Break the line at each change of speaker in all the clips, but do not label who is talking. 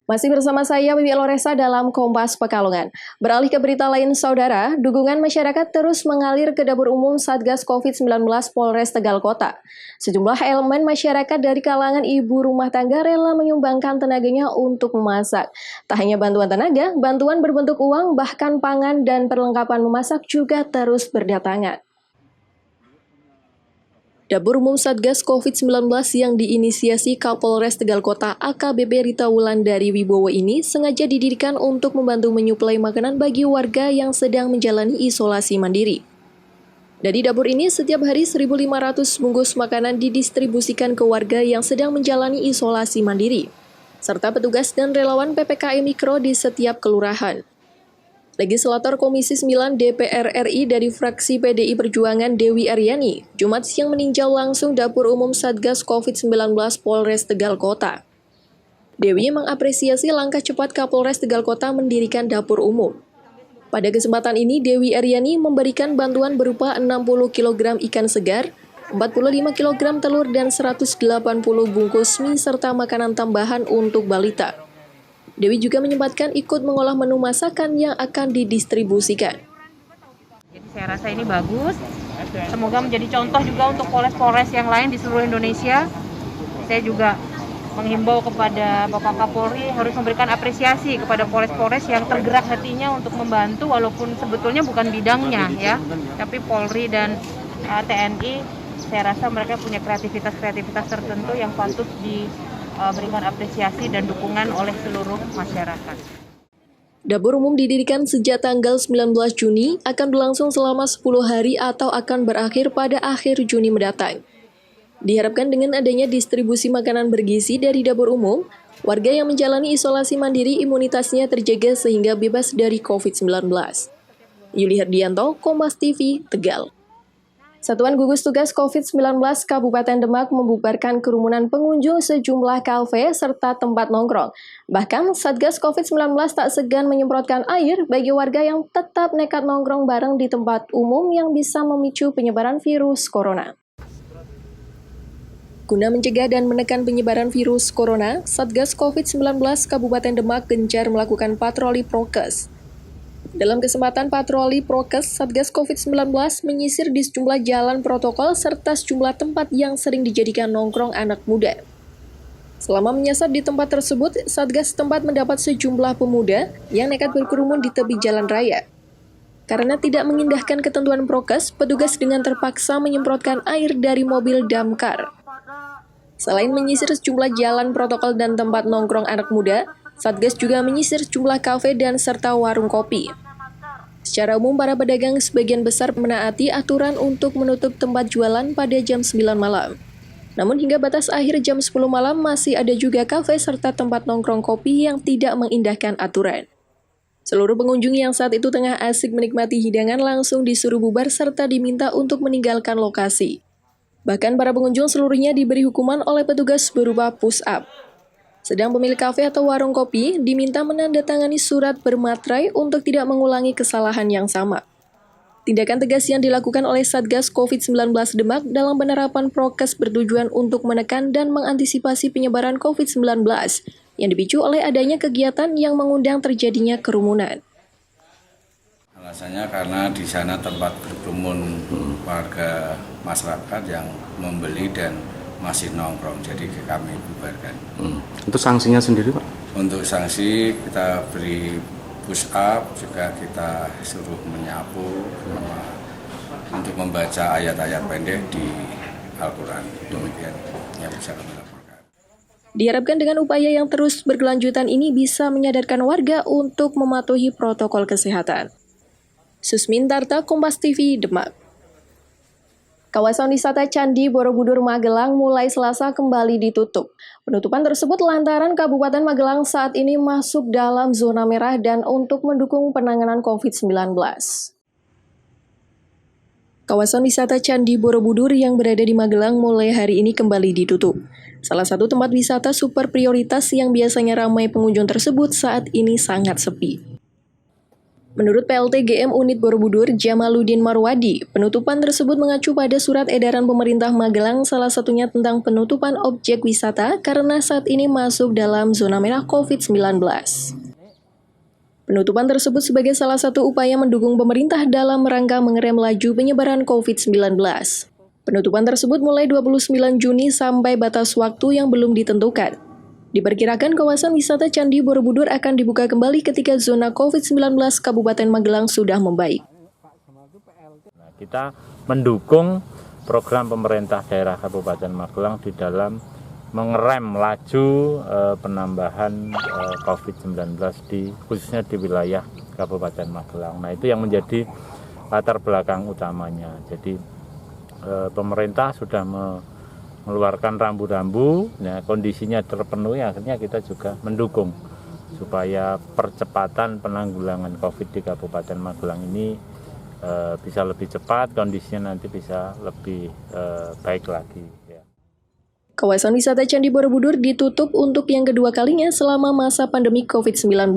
Masih bersama saya, Wiwi Loresa dalam Kompas Pekalongan. Beralih ke berita lain, Saudara, dukungan masyarakat terus mengalir ke dapur umum Satgas COVID-19 Polres Tegal Kota. Sejumlah elemen masyarakat dari kalangan ibu rumah tangga rela menyumbangkan tenaganya untuk memasak. Tak hanya bantuan tenaga, bantuan berbentuk uang, bahkan pangan dan perlengkapan memasak juga terus berdatangan. Dapur Umum Satgas COVID-19 yang diinisiasi Kapolres Tegal Kota AKBP Rita Wulandari Wibowo ini sengaja didirikan untuk membantu menyuplai makanan bagi warga yang sedang menjalani isolasi mandiri. Dari dapur ini, setiap hari 1.500 bungkus makanan didistribusikan ke warga yang sedang menjalani isolasi mandiri, serta petugas dan relawan PPKM Mikro di setiap kelurahan. Legislator Komisi 9 DPR RI dari fraksi PDI Perjuangan Dewi Aryani, Jumat siang meninjau langsung dapur umum Satgas COVID-19 Polres Tegal Kota. Dewi mengapresiasi langkah cepat Kapolres Tegal Kota mendirikan dapur umum. Pada kesempatan ini, Dewi Aryani memberikan bantuan berupa 60 kg ikan segar, 45 kg telur, dan 180 bungkus mie serta makanan tambahan untuk balita. Dewi juga menyempatkan ikut mengolah menu masakan yang akan didistribusikan.
Jadi saya rasa ini bagus, semoga menjadi contoh juga untuk polres-polres yang lain di seluruh Indonesia. Saya juga menghimbau kepada Bapak Kapolri harus memberikan apresiasi kepada polres-polres yang tergerak hatinya untuk membantu walaupun sebetulnya bukan bidangnya ya. Tapi Polri dan TNI, saya rasa mereka punya kreativitas tertentu yang patut diberikan apresiasi dan dukungan oleh seluruh masyarakat.
Dapur umum didirikan sejak tanggal 19 Juni, akan berlangsung selama 10 hari atau akan berakhir pada akhir Juni mendatang. Diharapkan dengan adanya distribusi makanan bergizi dari dapur umum, warga yang menjalani isolasi mandiri imunitasnya terjaga sehingga bebas dari COVID-19. Yuli Herdianto, Kompas TV, Tegal. Satuan Gugus Tugas COVID-19 Kabupaten Demak membubarkan kerumunan pengunjung sejumlah kafe serta tempat nongkrong. Bahkan, Satgas COVID-19 tak segan menyemprotkan air bagi warga yang tetap nekat nongkrong bareng di tempat umum yang bisa memicu penyebaran virus corona. Guna mencegah dan menekan penyebaran virus corona, Satgas COVID-19 Kabupaten Demak gencar melakukan patroli prokes. Dalam kesempatan patroli prokes, Satgas COVID-19 menyisir di sejumlah jalan protokol serta sejumlah tempat yang sering dijadikan nongkrong anak muda. Selama menyasar di tempat tersebut, Satgas setempat mendapat sejumlah pemuda yang nekat berkerumun di tepi jalan raya. Karena tidak mengindahkan ketentuan prokes, petugas dengan terpaksa menyemprotkan air dari mobil damkar. Selain menyisir sejumlah jalan protokol dan tempat nongkrong anak muda, Satgas juga menyisir sejumlah kafe dan serta warung kopi. Secara umum, para pedagang sebagian besar menaati aturan untuk menutup tempat jualan pada jam 9 malam. Namun hingga batas akhir jam 10 malam masih ada juga kafe serta tempat nongkrong kopi yang tidak mengindahkan aturan. Seluruh pengunjung yang saat itu tengah asik menikmati hidangan langsung disuruh bubar serta diminta untuk meninggalkan lokasi. Bahkan para pengunjung seluruhnya diberi hukuman oleh petugas berupa push-up. Sedang pemilik kafe atau warung kopi diminta menandatangani surat bermaterai untuk tidak mengulangi kesalahan yang sama. Tindakan tegas yang dilakukan oleh Satgas COVID-19 Demak dalam penerapan prokes bertujuan untuk menekan dan mengantisipasi penyebaran COVID-19 yang dipicu oleh adanya kegiatan yang mengundang terjadinya kerumunan.
Alasannya karena di sana tempat berkerumun warga masyarakat yang membeli dan masih nongkrong, jadi kami bubarkan.
Untuk sanksinya sendiri, Pak?
Untuk sanksi kita beri push up, juga kita suruh menyapu, untuk membaca ayat-ayat pendek di Al-Quran. Demikian yang bisa kami laporkan.
Diharapkan dengan upaya yang terus berkelanjutan ini bisa menyadarkan warga untuk mematuhi protokol kesehatan. Susmin Tarta, Kompas TV, Demak. Kawasan wisata Candi Borobudur Magelang mulai Selasa kembali ditutup. Penutupan tersebut lantaran Kabupaten Magelang saat ini masuk dalam zona merah dan untuk mendukung penanganan COVID-19. Kawasan wisata Candi Borobudur yang berada di Magelang mulai hari ini kembali ditutup. Salah satu tempat wisata super prioritas yang biasanya ramai pengunjung tersebut saat ini sangat sepi. Menurut PLT GM Unit Borobudur Jamaluddin Marwadi, penutupan tersebut mengacu pada surat edaran pemerintah Magelang, salah satunya tentang penutupan objek wisata karena saat ini masuk dalam zona merah COVID-19. Penutupan tersebut sebagai salah satu upaya mendukung pemerintah dalam rangka mengerem laju penyebaran COVID-19. Penutupan tersebut mulai 29 Juni sampai batas waktu yang belum ditentukan. Diperkirakan kawasan wisata Candi Borobudur akan dibuka kembali ketika zona COVID-19 Kabupaten Magelang sudah membaik.
Nah, kita mendukung program pemerintah daerah Kabupaten Magelang di dalam mengerem laju penambahan COVID-19 khususnya di wilayah Kabupaten Magelang. Nah, itu yang menjadi latar belakang utamanya. Jadi pemerintah sudah mengeluarkan rambu-rambu, nah, kondisinya terpenuhi, akhirnya kita juga mendukung supaya percepatan penanggulangan COVID di Kabupaten Magelang ini bisa lebih cepat, kondisinya nanti bisa lebih baik lagi. Ya.
Kawasan wisata Candi Borobudur ditutup untuk yang kedua kalinya selama masa pandemi COVID-19.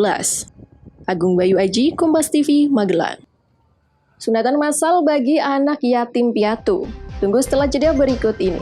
Agung Bayu Aji, Kompas TV, Magelang. Sunatan massal bagi anak yatim piatu. Tunggu setelah jeda berikut ini.